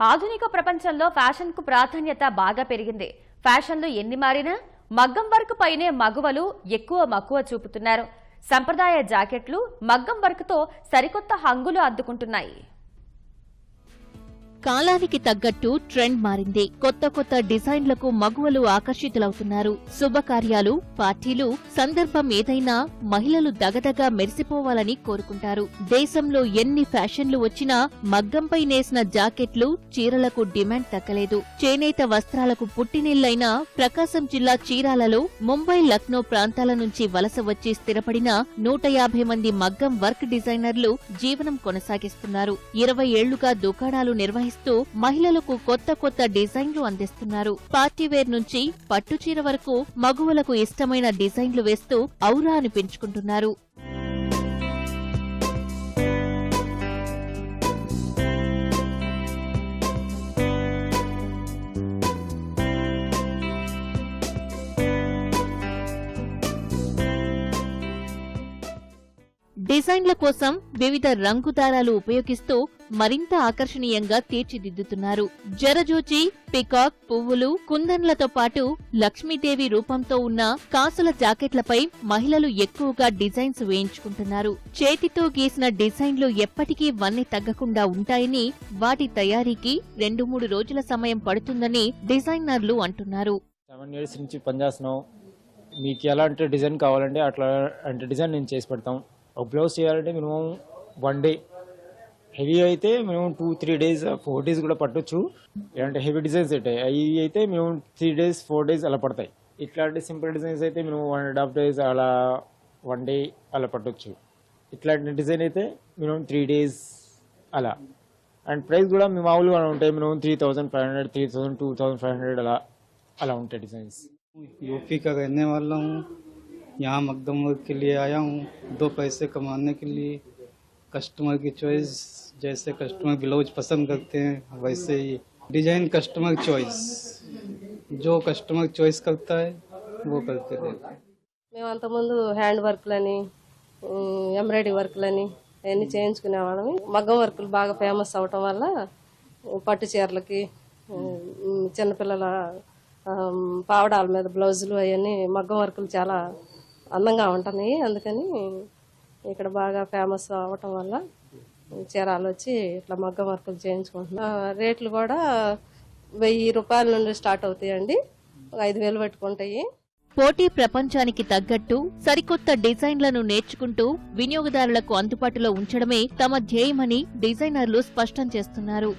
ఆధునిక ప్రపంచంలో ఫ్యాషన్ కు ప్రాధాన్యత బాగా పెరిగింది. ఫ్యాషన్లు ఎన్ని మారినా మగ్గం వర్క్ పైనే మగువలు ఎక్కువ మక్కువ చూపుతున్నారు. సంప్రదాయ జాకెట్లు మగ్గం వర్క్ తో సరికొత్త హంగులు అద్దుకుంటున్నాయి. కాలానికి తగ్గట్టు ట్రెండ్ మారింది. కొత్త కొత్త డిజైన్లకు మగువలు ఆకర్షితులవుతున్నారు. శుభకార్యాలు, పార్టీలు, సందర్భం ఏదైనా మహిళలు దగదగా మెరిసిపోవాలని కోరుకుంటారు. దేశంలో ఎన్ని ఫ్యాషన్లు వచ్చినా మగ్గంపై నేసిన జాకెట్లు, చీరలకు డిమాండ్ తగ్గలేదు. చేనేత వస్త్రాలకు పుట్టినిల్లైన ప్రకాశం జిల్లా చీరాలలో ముంబై, లక్నో ప్రాంతాల నుంచి వలస వచ్చి స్థిరపడిన 150 మంది మగ్గం వర్క్ డిజైనర్లు జీవనం కొనసాగిస్తున్నారు. 20 ఏళ్లుగా దుకాణాలు నిర్వహిస్తున్నారు. మహిళలకు కొత్త కొత్త డిజైన్లు అందిస్తున్నారు. పార్టీవేర్ నుంచి పట్టుచీర వరకు మగువలకు ఇష్టమైన డిజైన్లు వేస్తూ ఔరా అని పెంచుకుంటున్నారు. డిజైన్ల కోసం వివిధ రంగు దారాలు ఉపయోగిస్తూ మరింత ఆకర్షణీయంగా తీర్చిదిద్దుతున్నారు. జరజోచి, పికాక్, పువ్వులు, కుందన్లతో పాటు లక్ష్మీదేవి రూపంతో ఉన్న కాసుల జాకెట్లపై మహిళలు ఎక్కువగా డిజైన్స్ వేయించుకుంటున్నారు. చేతితో గీసిన డిజైన్లు ఎప్పటికీ వన్నె తగ్గకుండా ఉంటాయని, వాటి తయారీకి 2-3 రోజుల సమయం పడుతుందని డిజైనర్లు అంటున్నారు. 7 years నుంచి పనిచేస్తున్నాం. మీకు ఎలాంటి డిజైన్ కావాలంటే అట్లాంటి డిజైన్ నేను చేసి పెడతాం. ఒక బ్లౌజ్ చేయాలంటే మినిమం 1 day, హెవీ అయితే మినిమం 2-3 days 4 days కూడా పట్టొచ్చు. ఇలాంటి హెవీ డిజైన్స్ అవి అయితే మినిమం 3 days 4 days అలా పడతాయి. ఇట్లాంటి సింపుల్ డిజైన్స్ అయితే మినిమం 1.5 days అలా 1 day అలా పట్టొచ్చు. ఇట్లాంటి డిజైన్ అయితే మినిమం 3 days అలా. అండ్ ప్రైస్ కూడా మీ మామూలుగా ఉంటాయి. మినిమం 3,500, 3,000, 2,500 అలా ఉంటాయి డిజైన్స్. यूपी का रहने वाला हूँ. यहाँ मकदम वर्क के लिए आया हूँ 2 पैसे कमाने के लिए. कस्टमर की चॉइस, जैसे कस्टमर ब्लाउज पसंद करते हैं वैसे ही डिजाइन कस्टमर चॉइस, जो कस्टमर चॉइस करता है वो करते रहते हैं. మేము అంతకుముందు హ్యాండ్ వర్క్లని, ఎంబ్రాయిడరీ వర్క్లని అవన్నీ చేయించుకునేవాళ్ళం. మగ్గం వర్కులు బాగా ఫేమస్ అవటం వల్ల పట్టు చీరలకి, చిన్నపిల్లల పావడాల మీద బ్లౌజులు అవన్నీ మగ్గం వర్కులు చాలా అందంగా ఉంటున్నాయి. అందుకని ఇక్కడ బాగా ఫేమస్ అవటం వల్ల చీరాలు వచ్చి ఇట్లా మగ్గం వర్కులు చేయించుకుంటున్నాం. రేట్లు కూడా 1000 రూపాయల నుండి స్టార్ట్ అవుతాయండి. 5,000 పెట్టుకుంటాయి. పోటీ ప్రపంచానికి తగ్గట్టు సరికొత్త డిజైన్లను నేర్చుకుంటూ వినియోగదారులకు అందుబాటులో ఉంచడమే తమ ధ్యేయమని డిజైనర్లు స్పష్టం చేస్తున్నారు.